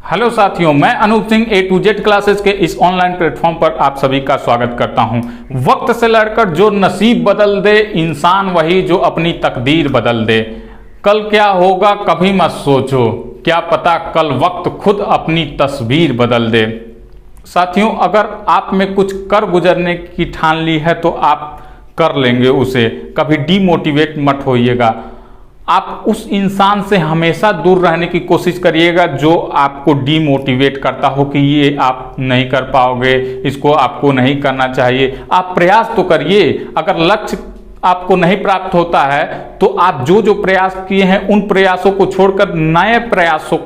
Hello साथियों, मैं अनूप सिंह ए to Z classes के इस ऑनलाइन प्लेटफॉर्म पर आप सभी का स्वागत करता हूं। वक्त से लड़कर जो नसीब बदल दे, इंसान वही जो अपनी तकदीर बदल दे। कल क्या होगा कभी मत सोचो, क्या पता कल वक्त खुद अपनी तस्वीर बदल दे। साथियों, अगर आप में कुछ कर गुजरने की ठान ली है तो आप कर लेंगे उसे। कभी डीमोटिवेट मत होइएगा। आप उस इंसान से हमेशा दूर रहने की कोशिश करिएगा जो आपको डीमोटिवेट करता हो कि ये आप नहीं कर पाओगे, इसको आपको नहीं करना चाहिए। आप प्रयास तो करिए। अगर लक्ष्य आपको नहीं प्राप्त होता है तो आप जो जो प्रयास किए हैं उन प्रयासों को छोड़कर नए प्रयासों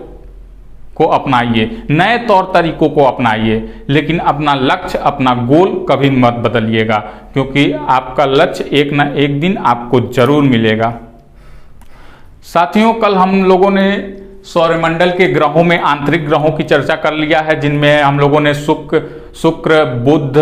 को अपनाइए, नए तौर तरीकों को अपनाइए। लेकिन अपना लक्ष्य, अपना गोल कभी मत बदलिएगा, क्योंकि आपका लक्ष्य एक ना एक दिन आपको जरूर मिलेगा। साथियों, कल हम लोगों ने सौरमंडल के ग्रहों में आंतरिक ग्रहों की चर्चा कर लिया है, जिनमें हम लोगों ने शुक्र, बुध,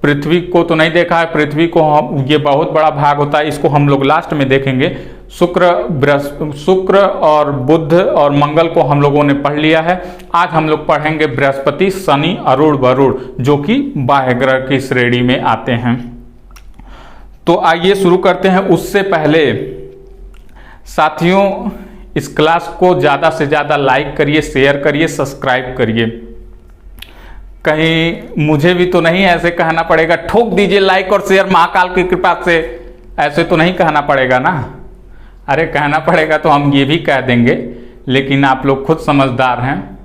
पृथ्वी को तो नहीं देखा है। पृथ्वी को ये बहुत बड़ा भाग होता है, इसको हम लोग लास्ट में देखेंगे। शुक्र और बुध और मंगल को हम लोगों ने पढ़ लिया है। आज हम लोग पढ़ेंगे बृहस्पति, शनि, अरुण, वरुण, जो कि बाह्य ग्रह की श्रेणी में आते हैं। तो आइए शुरू करते हैं। उससे पहले साथियों, इस क्लास को ज़्यादा से ज़्यादा लाइक करिए, शेयर करिए, सब्सक्राइब करिए। कहीं मुझे भी तो नहीं ऐसे कहना पड़ेगा ठोक दीजिए लाइक और शेयर महाकाल की कृपा से, ऐसे तो नहीं कहना पड़ेगा ना। अरे कहना पड़ेगा तो हम ये भी कह देंगे, लेकिन आप लोग खुद समझदार हैं।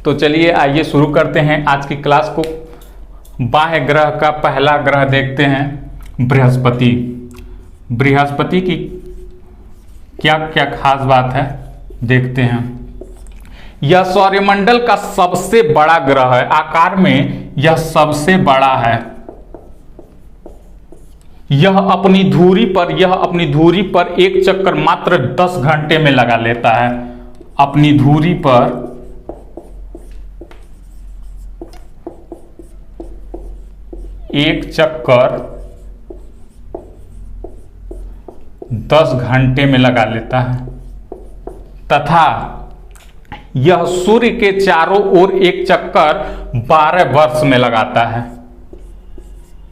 तो चलिए आइए शुरू करते हैं आज की क्लास को। बाह्य ग्रह का पहला ग्रह देखते हैं, बृहस्पति। बृहस्पति की क्या क्या खास बात है देखते हैं। यह सौरमंडल का सबसे बड़ा ग्रह है। आकार में यह सबसे बड़ा है। यह अपनी धुरी पर एक चक्कर मात्र 10 घंटे में लगा लेता है। अपनी धुरी पर एक चक्कर 10 घंटे में लगा लेता है, तथा यह सूर्य के चारों ओर एक चक्कर 12 वर्ष में लगाता है।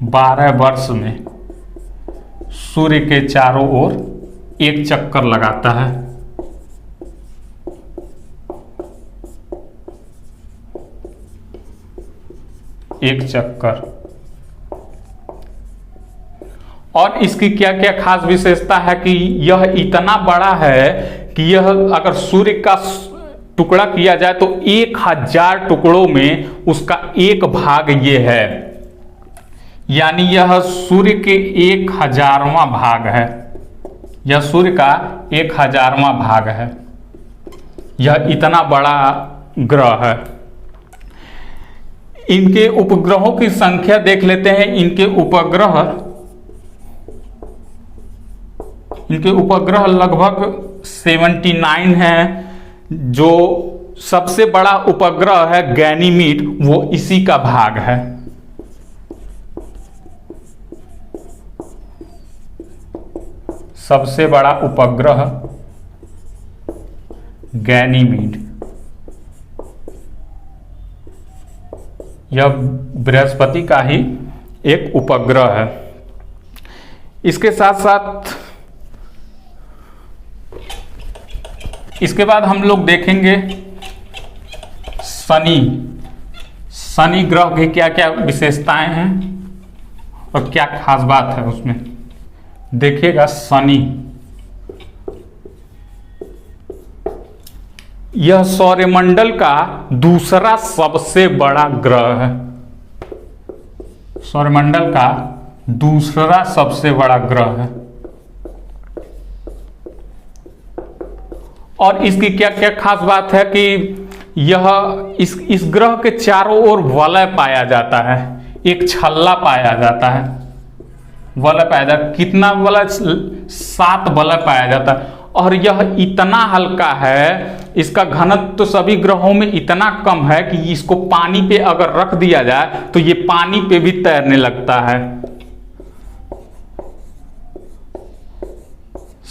12 वर्ष में सूर्य के चारों ओर एक चक्कर लगाता है। एक चक्कर। और इसकी क्या क्या खास विशेषता है कि यह इतना बड़ा है कि यह अगर सूर्य का टुकड़ा किया जाए तो 1000 टुकड़ों में उसका एक भाग ये है। यानी यह सूर्य के 1000वां भाग है। यह सूर्य का 1000वां भाग है। यह इतना बड़ा ग्रह है। इनके उपग्रहों की संख्या देख लेते हैं। इनके उपग्रह लगभग 79 हैं। जो सबसे बड़ा उपग्रह है गैनीमीड, वो इसी का भाग है। सबसे बड़ा उपग्रह गैनीमीड, यह बृहस्पति का ही एक उपग्रह है। इसके साथ साथ इसके बाद हम लोग देखेंगे शनि। शनि ग्रह की क्या क्या विशेषताएं हैं और क्या खास बात है उसमें देखिएगा। शनि यह सौरमंडल का दूसरा सबसे बड़ा ग्रह है। सौरमंडल का दूसरा सबसे बड़ा ग्रह है। और इसकी क्या क्या खास बात है कि यह इस ग्रह के चारों ओर वलय पाया जाता है। एक छल्ला पाया जाता है। वलय पाया जाता है। कितना वलय? 7 वलय पाया जाता है। और यह इतना हल्का है, इसका घनत्व तो सभी ग्रहों में इतना कम है कि इसको पानी पे अगर रख दिया जाए तो ये पानी पे भी तैरने लगता है।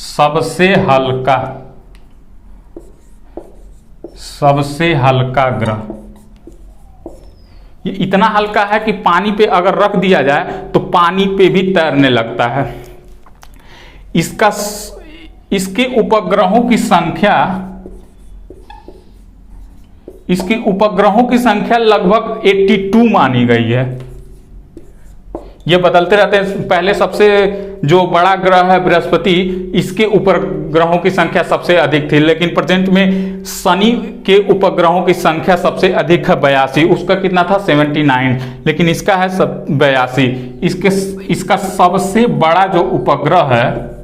सबसे हल्का सबसे हल्का ग्रह। ये इतना हल्का है कि पानी पे अगर रख दिया जाए तो पानी पे भी तैरने लगता है। इसके उपग्रहों की संख्या लगभग 82 मानी गई है। ये बदलते रहते हैं। पहले सबसे जो बड़ा ग्रह है बृहस्पति, इसके उपग्रहों की संख्या सबसे अधिक थी, लेकिन प्रेजेंट में शनि के उपग्रहों की संख्या सबसे अधिक है 82। उसका कितना था 79, लेकिन इसका है 82। इसका सबसे बड़ा जो उपग्रह है,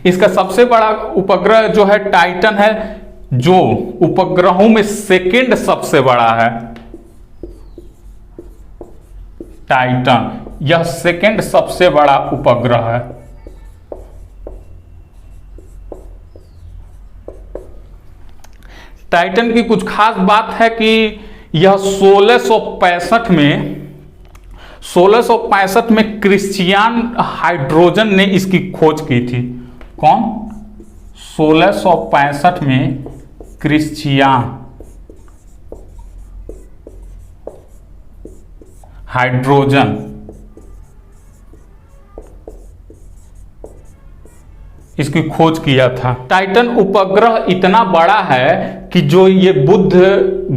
इसका सबसे बड़ा उपग्रह जो है टाइटन है, जो उपग्रहों में सेकेंड सबसे बड़ा है। टाइटन यह सेकेंड सबसे बड़ा उपग्रह है। टाइटन की कुछ खास बात है कि यह 1665 में क्रिश्चियन हाइड्रोजन ने इसकी खोज की थी। कौन? 1665 में क्रिश्चियन हाइड्रोजन इसकी खोज किया था। टाइटन उपग्रह इतना बड़ा है कि जो ये बुध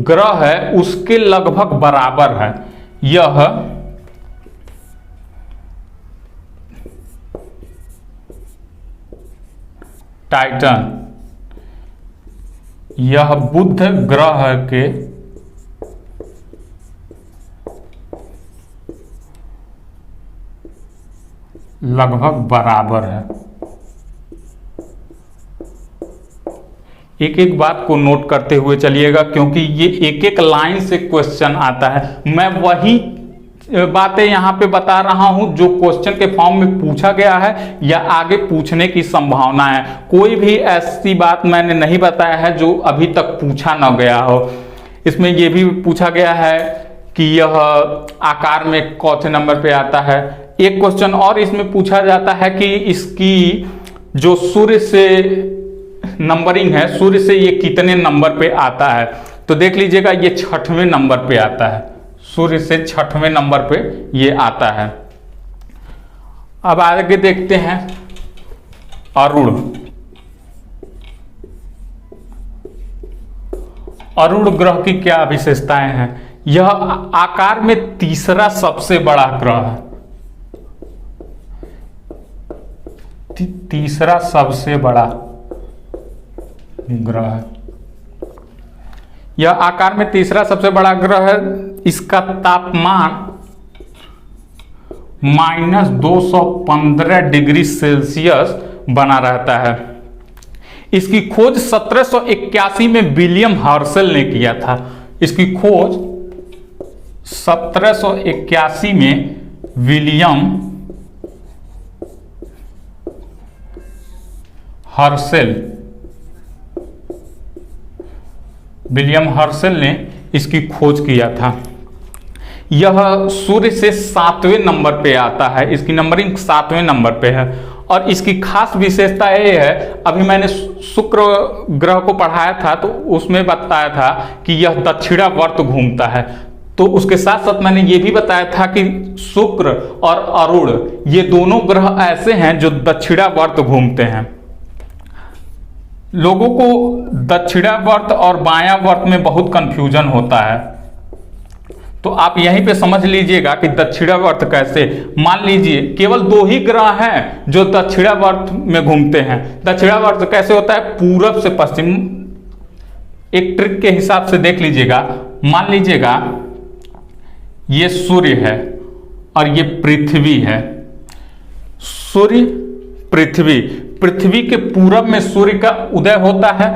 ग्रह है उसके लगभग बराबर है। यह टाइटन यह बुध ग्रह के लगभग बराबर है। एक एक बात को नोट करते हुए चलिएगा, क्योंकि ये एक एक लाइन से क्वेश्चन आता है। मैं वही बातें यहां पे बता रहा हूं जो क्वेश्चन के फॉर्म में पूछा गया है या आगे पूछने की संभावना है। कोई भी ऐसी बात मैंने नहीं बताया है जो अभी तक पूछा न गया हो। इसमें यह भी पूछा गया है कि यह आकार में चौथे नंबर पे आता है। एक क्वेश्चन और इसमें पूछा जाता है कि इसकी जो सूर्य से नंबरिंग है, सूर्य से ये कितने नंबर पे आता है। तो देख लीजिएगा, ये 6वें नंबर पे आता है। सूर्य से 6वें नंबर पे ये आता है। अब आगे देखते हैं अरुण। अरुण ग्रह की क्या विशेषताएं हैं? यह आकार में तीसरा सबसे बड़ा ग्रह है। तीसरा सबसे बड़ा ग्रह है। यह आकार में तीसरा सबसे बड़ा ग्रह है। इसका तापमान -215 डिग्री सेल्सियस बना रहता है। इसकी खोज 1781 में विलियम हर्शल ने किया था। इसकी खोज 1781 में विलियम हर्शल ने इसकी खोज किया था। यह सूर्य से 7वें नंबर पे आता है। इसकी नंबरिंग 7वें नंबर पे है। और इसकी खास विशेषता ये है, अभी मैंने शुक्र ग्रह को पढ़ाया था तो उसमें बताया था कि यह दक्षिणावर्त घूमता है। तो उसके साथ साथ मैंने ये भी बताया था कि शुक्र और अरुण ये दोनों ग्रह ऐसे हैं जो दक्षिणावर्त घूमते हैं। लोगों को दक्षिणावर्त और बायावर्त में बहुत कंफ्यूजन होता है, तो आप यहीं पे समझ लीजिएगा कि दक्षिणावर्त कैसे। मान लीजिए केवल 2 ही ग्रह हैं जो दक्षिणावर्त में घूमते हैं। दक्षिणावर्त कैसे होता है? पूरब से पश्चिम। एक ट्रिक के हिसाब से देख लीजिएगा। मान लीजिएगा ये सूर्य है और ये पृथ्वी है। सूर्य, पृथ्वी के पूरब में सूर्य का उदय होता है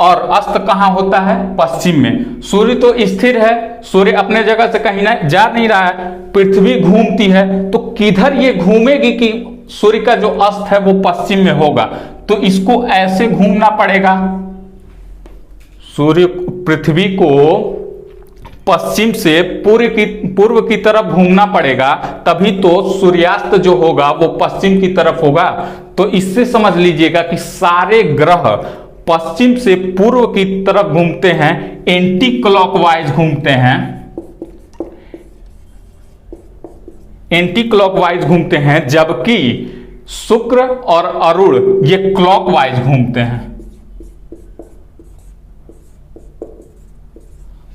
और अस्त कहां होता है? पश्चिम में। सूर्य तो स्थिर है, सूर्य अपने जगह से कहीं ना जा नहीं रहा है। पृथ्वी घूमती है, तो किधर ये घूमेगी कि सूर्य का जो अस्त है वो पश्चिम में होगा। तो इसको ऐसे घूमना पड़ेगा। सूर्य, पृथ्वी को पश्चिम से पूर्व की तरफ घूमना पड़ेगा, तभी तो सूर्यास्त जो होगा वो पश्चिम की तरफ होगा। तो इससे समझ लीजिएगा कि सारे ग्रह पश्चिम से पूर्व की तरफ घूमते हैं, एंटी क्लॉकवाइज घूमते हैं, एंटी क्लॉकवाइज घूमते हैं, जबकि शुक्र और अरुण ये क्लॉकवाइज घूमते हैं,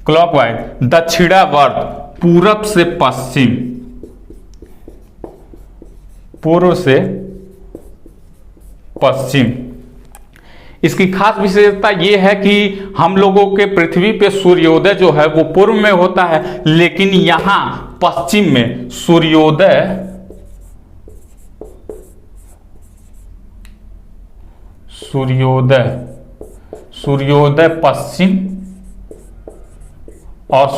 क्लॉकवाइज। दक्षिणावर्त पूरब से पश्चिम, पूर्व से पश्चिम। इसकी खास विशेषता यह है कि हम लोगों के पृथ्वी पे सूर्योदय जो है वो पूर्व में होता है, लेकिन यहां पश्चिम में सूर्योदय पश्चिम और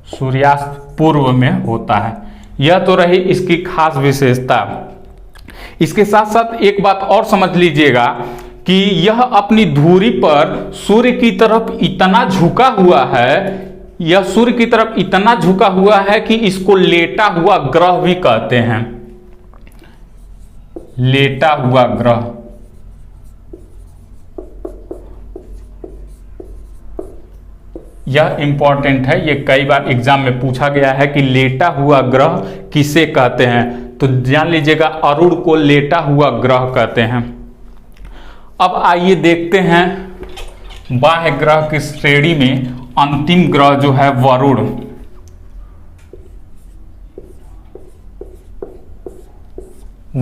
सूर्यास्त पूर्व में होता है। यह तो रही इसकी खास विशेषता। इसके साथ साथ एक बात और समझ लीजिएगा कि यह अपनी धुरी पर सूर्य की तरफ इतना झुका हुआ है, यह सूर्य की तरफ इतना झुका हुआ है कि इसको लेटा हुआ ग्रह भी कहते हैं, लेटा हुआ ग्रह। यह इंपॉर्टेंट है, यह कई बार एग्जाम में पूछा गया है कि लेटा हुआ ग्रह किसे कहते हैं, तो जान लीजिएगा अरुण को लेटा हुआ ग्रह कहते हैं। अब आइए देखते हैं बाह्य ग्रह की श्रेणी में अंतिम ग्रह जो है वरुण।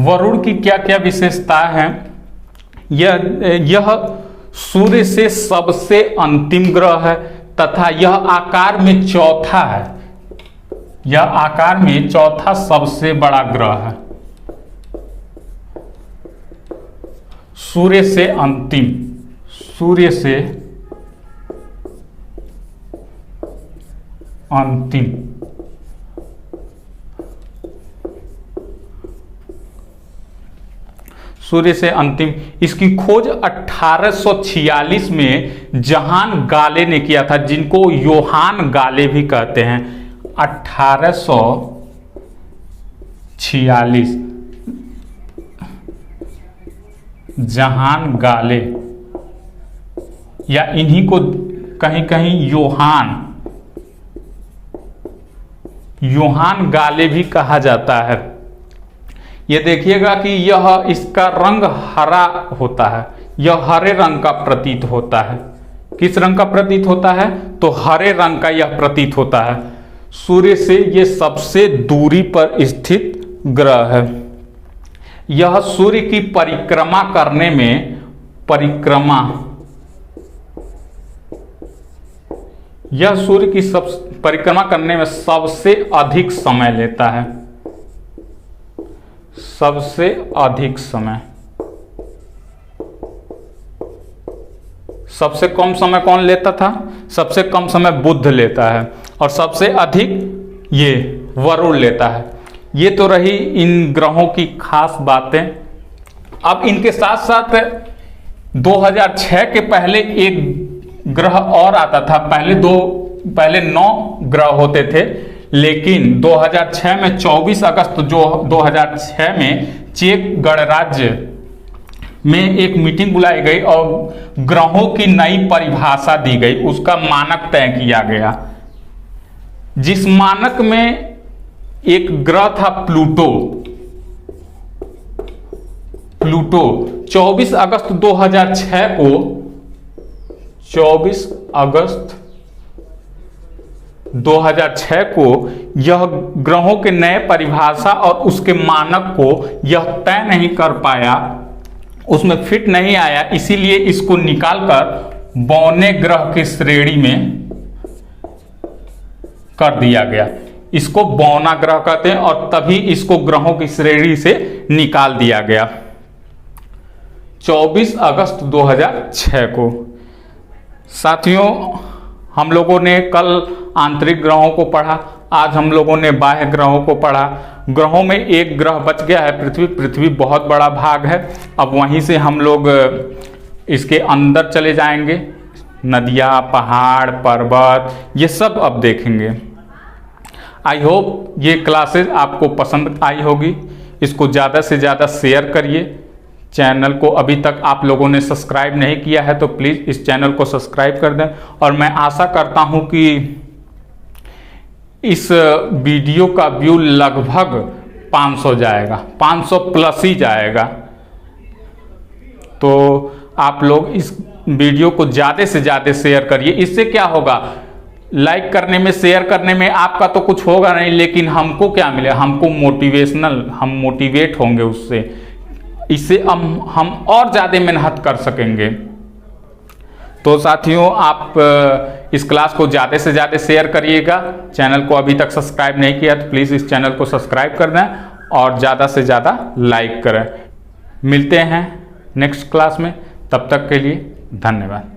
वरुण की क्या क्या विशेषता है? यह सूर्य से सबसे अंतिम ग्रह है तथा यह आकार में चौथा है, यह आकार में चौथा सबसे बड़ा ग्रह है। सूर्य से अंतिम, सूर्य से अंतिम। सूर्य से अंतिम। इसकी खोज 1846 में जहान गाले ने किया था, जिनको योहान गाले भी कहते हैं। 1846 जहान गाले, या इन्हीं को कहीं कहीं योहान गाले भी कहा जाता है। यह देखिएगा कि यह इसका रंग हरा होता है, यह हरे रंग का प्रतीत होता है। किस रंग का प्रतीत होता है? तो हरे रंग का यह प्रतीत होता है। सूर्य से यह सबसे दूरी पर स्थित ग्रह है। यह सूर्य की परिक्रमा करने में यह सूर्य की परिक्रमा करने में सबसे अधिक समय लेता है, सबसे अधिक समय। सबसे कम समय कौन लेता था? सबसे कम समय बुध लेता है और सबसे अधिक ये वरुण लेता है। ये तो रही इन ग्रहों की खास बातें। अब इनके साथ साथ 2006 के पहले एक ग्रह और आता था। पहले 9 ग्रह होते थे, लेकिन 2006 में 24 अगस्त 2006 में चेक गणराज्य में एक मीटिंग बुलाई गई और ग्रहों की नई परिभाषा दी गई, उसका मानक तय किया गया। जिस मानक में एक ग्रह था प्लूटो 24 अगस्त 2006 को 24 अगस्त 2006 को यह ग्रहों के नए परिभाषा और उसके मानक को यह तय नहीं कर पाया, उसमें फिट नहीं आया, इसीलिए इसको निकालकर बौने ग्रह की श्रेणी में कर दिया गया। इसको बौना ग्रह कहते हैं और तभी इसको ग्रहों की श्रेणी से निकाल दिया गया 24 अगस्त 2006 को। साथियों, हम लोगों ने कल आंतरिक ग्रहों को पढ़ा, आज हम लोगों ने बाह्य ग्रहों को पढ़ा। ग्रहों में एक ग्रह बच गया है पृथ्वी। पृथ्वी बहुत बड़ा भाग है। अब वहीं से हम लोग इसके अंदर चले जाएंगे। नदियाँ, पहाड़, पर्वत, ये सब अब देखेंगे। आई होप ये क्लासेस आपको पसंद आई होगी। इसको ज़्यादा से ज़्यादा शेयर करिए। चैनल को अभी तक आप लोगों ने सब्सक्राइब नहीं किया है तो प्लीज़ इस चैनल को सब्सक्राइब कर दें। और मैं आशा करता हूं कि इस वीडियो का व्यू लगभग 500 जाएगा, 500 प्लस ही जाएगा। तो आप लोग इस वीडियो को ज़्यादा से ज़्यादा शेयर करिए। इससे क्या होगा, लाइक करने में, शेयर करने में आपका तो कुछ होगा नहीं, लेकिन हमको क्या मिले, हमको हम मोटिवेट होंगे उससे। इससे हम और ज़्यादा मेहनत कर सकेंगे। तो साथियों, आप इस क्लास को ज़्यादा से ज़्यादा शेयर करिएगा। चैनल को अभी तक सब्सक्राइब नहीं किया तो प्लीज़ इस चैनल को सब्सक्राइब कर दें और ज़्यादा से ज़्यादा लाइक करें। मिलते हैं नेक्स्ट क्लास में, तब तक के लिए धन्यवाद।